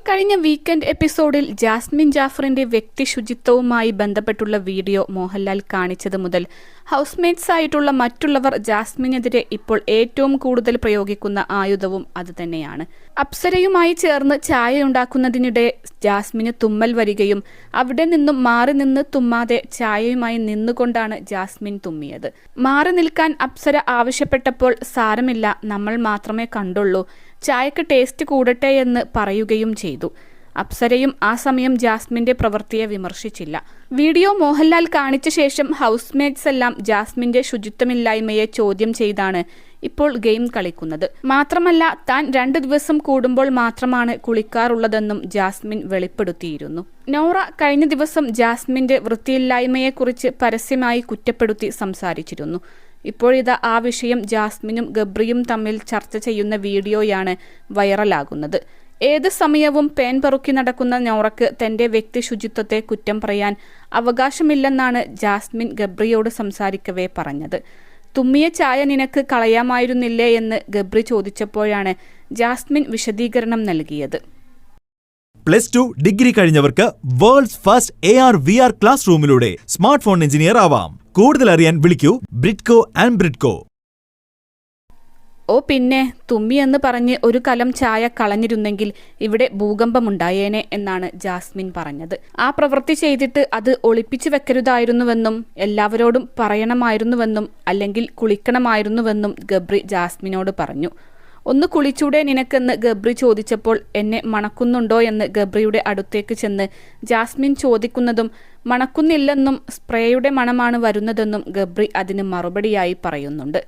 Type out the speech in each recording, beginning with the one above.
കഴിഞ്ഞ വീക്കെൻഡ് എപ്പിസോഡിൽ ജാസ്മിൻ ജാഫറിന്റെ വ്യക്തി ശുചിത്വവുമായി ബന്ധപ്പെട്ടുള്ള വീഡിയോ മോഹൻലാൽ കാണിച്ചത് മുതൽ ഹൗസ്മേറ്റ്സ് ആയിട്ടുള്ള മറ്റുള്ളവർ ജാസ്മിനെതിരെ ഇപ്പോൾ ഏറ്റവും കൂടുതൽ പ്രയോഗിക്കുന്ന ആയുധവും അതുതന്നെയാണ്. അപ്സരയുമായി ചേർന്ന് ചായ ഉണ്ടാക്കുന്നതിനിടെ ജാസ്മിന് തുമ്മൽ വരികയും അവിടെ നിന്നും മാറി നിന്ന് തുമ്മാതെ ചായയുമായി നിന്നുകൊണ്ടാണ് ജാസ്മിൻ തുമ്മിയത്. മാറി നിൽക്കാൻ അപ്സര ആവശ്യപ്പെട്ടപ്പോൾ സാരമില്ല, നമ്മൾ മാത്രമേ കണ്ടുള്ളൂ, ചായക്ക് ടേസ്റ്റ് കൂടട്ടെ എന്ന് പറയുകയും ചെയ്തു. അപ്സരയും ആ സമയം ജാസ്മിന്റെ പ്രവൃത്തിയെ വിമർശിച്ചില്ല. വീഡിയോ മോഹൻലാൽ കാണിച്ച ശേഷം ഹൗസ്മേറ്റ്സ് എല്ലാം ജാസ്മിന്റെ ശുചിത്വമില്ലായ്മയെ ചോദ്യം ചെയ്താണ് ഇപ്പോൾ ഗെയിം കളിക്കുന്നത്. മാത്രമല്ല, താൻ 2 ദിവസം കൂടുമ്പോൾ മാത്രമാണ് കുളിക്കാറുള്ളതെന്നും ജാസ്മിൻ വെളിപ്പെടുത്തിയിരുന്നു. നോറ കഴിഞ്ഞ ദിവസം ജാസ്മിന്റെ വൃത്തിയില്ലായ്മയെക്കുറിച്ച് പരസ്യമായി കുറ്റപ്പെടുത്തി സംസാരിച്ചിരുന്നു. ഇപ്പോഴിതാ ആ വിഷയം ജാസ്മിനും ഗബ്രിയും തമ്മിൽ ചർച്ച ചെയ്യുന്ന വീഡിയോയാണ് വൈറലാകുന്നത്. ഏത് സമയവും പേൻ പെറുക്കി നടക്കുന്ന നോറയ്ക്ക് തന്റെ വ്യക്തി ശുചിത്വത്തെ കുറ്റം പറയാൻ അവകാശമില്ലെന്നാണ് ജാസ്മിൻ ഗബ്രിയോട് സംസാരിക്കവേ പറഞ്ഞത്. തുമ്മിയ ചായ നിനക്ക് കളയാമായിരുന്നില്ലേ എന്ന് ഗബ്രി ചോദിച്ചപ്പോഴാണ് ജാസ്മിൻ വിശദീകരണം നൽകിയത്. +2 ഡിഗ്രി കഴിഞ്ഞവർക്ക് വേൾഡ്സ് ഫസ്റ്റ് AR/VR ക്ലാസ് റൂമിലൂടെ സ്മാർട്ട് ഫോൺ എഞ്ചിനീയർ ആവാം. കൂടുതൽ അറിയാൻ വിളിക്കൂ ബ്രിഡ്കോ ആൻഡ് ബ്രിഡ്കോ. ഓ പിന്നെ, തുമ്മി എന്ന് പറഞ്ഞ് ഒരു കലം ചായ കളഞ്ഞിരുന്നെങ്കിൽ ഇവിടെ ഭൂകമ്പമുണ്ടായേനെ എന്നാണ് ജാസ്മിൻ പറഞ്ഞത്. ആ പ്രവൃത്തി ചെയ്തിട്ട് അത് ഒളിപ്പിച്ചു വെക്കരുതായിരുന്നുവെന്നും എല്ലാവരോടും പറയണമായിരുന്നുവെന്നും അല്ലെങ്കിൽ കുളിക്കണമായിരുന്നുവെന്നും ഗബ്രി ജാസ്മിനോട് പറഞ്ഞു. ഒന്ന് കുളിച്ചൂടെ നിനക്കെന്ന് ഗബ്രി ചോദിച്ചപ്പോൾ എന്നെ മണക്കുന്നുണ്ടോ എന്ന് ഗബ്രിയുടെ അടുത്തേക്ക് ചെന്ന് ജാസ്മിൻ ചോദിക്കുന്നതും മണക്കുന്നില്ലെന്നും സ്പ്രേയുടെ മണമാണ് വരുന്നതെന്നും ഗബ്രി അതിന് മറുപടിയായി പറയുന്നുണ്ട്.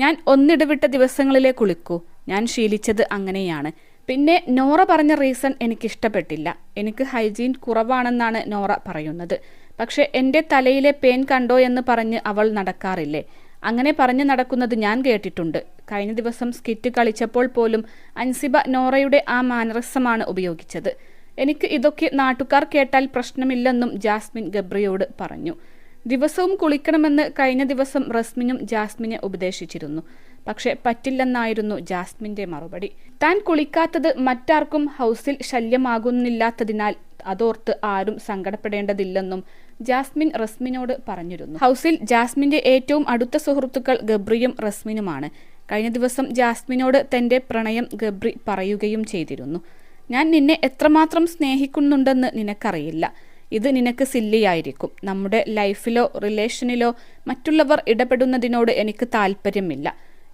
ഞാൻ ഒന്നിടവിട്ട ദിവസങ്ങളിലേ കുളിക്കൂ, ഞാൻ ശീലിച്ചത് അങ്ങനെയാണ്. പിന്നെ നോറ പറഞ്ഞ റീസൺ എനിക്കിഷ്ടപ്പെട്ടില്ല. എനിക്ക് ഹൈജീൻ കുറവാണെന്നാണ് നോറ പറയുന്നത്. പക്ഷെ എൻ്റെ തലയിലെ പേൻ കണ്ടോ എന്ന് പറഞ്ഞ് അവൾ നടക്കാറില്ലേ? അങ്ങനെ പറഞ്ഞു നടക്കുന്നത് ഞാൻ കേട്ടിട്ടുണ്ട്. കഴിഞ്ഞ ദിവസം സ്കിറ്റ് കളിച്ചപ്പോൾ പോലും അൻസിബ നോറയുടെ ആ മാനറിസമാണ് ഉപയോഗിച്ചത്. എനിക്ക് ഇതൊക്കെ നാട്ടുകാർ കേട്ടാൽ പ്രശ്നമില്ലെന്നും ജാസ്മിൻ ഗബ്രിയോട് പറഞ്ഞു. ദിവസവും കുളിക്കണമെന്ന് കഴിഞ്ഞ ദിവസം റസ്മിനും ജാസ്മിനെ ഉപദേശിച്ചിരുന്നു. പക്ഷെ പറ്റില്ലെന്നായിരുന്നു ജാസ്മിന്റെ മറുപടി. താൻ കുളിക്കാത്തത് മറ്റാർക്കും ഹൗസിൽ ശല്യമാകുന്നില്ലാത്തതിനാൽ അതോർത്ത് ആരും സങ്കടപ്പെടേണ്ടതില്ലെന്നും ജാസ്മിൻ റസ്മിനോട് പറഞ്ഞിരുന്നു. ഹൗസിൽ ജാസ്മിന്റെ ഏറ്റവും അടുത്ത സുഹൃത്തുക്കൾ ഗബ്രിയും റസ്മിനുമാണ്. കഴിഞ്ഞ ദിവസം ജാസ്മിനോട് തന്റെ പ്രണയം ഗബ്രി പറയുകയും ചെയ്തിരുന്നു. ഞാൻ നിന്നെ എത്രമാത്രം സ്നേഹിക്കുന്നുണ്ടെന്ന് നിനക്കറിയില്ല. ഇത് നിനക്ക് സില്ലിയായിരിക്കും. നമ്മുടെ ലൈഫിലോ റിലേഷനിലോ മറ്റുള്ളവർ ഇടപെടുന്നതിനോട് എനിക്ക് താല്പര്യമില്ല.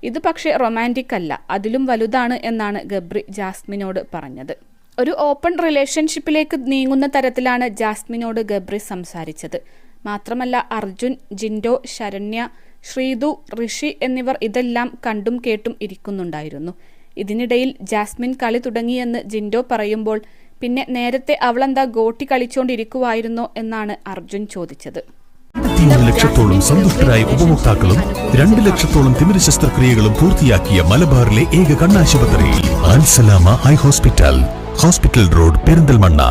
ഇത് പക്ഷേ റൊമാൻറ്റിക് അല്ല, അതിലും വലുതാണ് എന്നാണ് ഗബ്രി ജാസ്മിനോട് പറഞ്ഞത്. ഒരു ഓപ്പൺ റിലേഷൻഷിപ്പിലേക്ക് നീങ്ങുന്ന തരത്തിലാണ് ജാസ്മിനോട് ഗബ്രി സംസാരിച്ചത്. മാത്രമല്ല, അർജുൻ, ജിൻഡോ, ശരണ്യ, ശ്രീതു, ഋഷി എന്നിവർ ഇതെല്ലാം കണ്ടും കേട്ടും ഇരിക്കുന്നുണ്ടായിരുന്നു. ഇതിനിടയിൽ ജാസ്മിൻ കളി തുടങ്ങിയെന്ന് ജിൻഡോ പറയുമ്പോൾ പിന്നെ നേരത്തെ അവളെന്താ ഗോട്ടി കളിച്ചോണ്ടിരിക്കുവായിരുന്നോ എന്നാണ് അർജുൻ ചോദിച്ചത്. 3 ലക്ഷത്തോളം സന്തുഷ്ടരായ ഉപഭോക്താക്കളും 2 ലക്ഷത്തോളം തിമിര ശസ്ത്രക്രിയകളും പൂർത്തിയാക്കിയ മലബാറിലെ ഏക കണ്ണാശുപത്രി ആൻസലാമ ഹൈ ഹോസ്പിറ്റൽ റോഡ്, പെരിന്തൽമണ്ണ.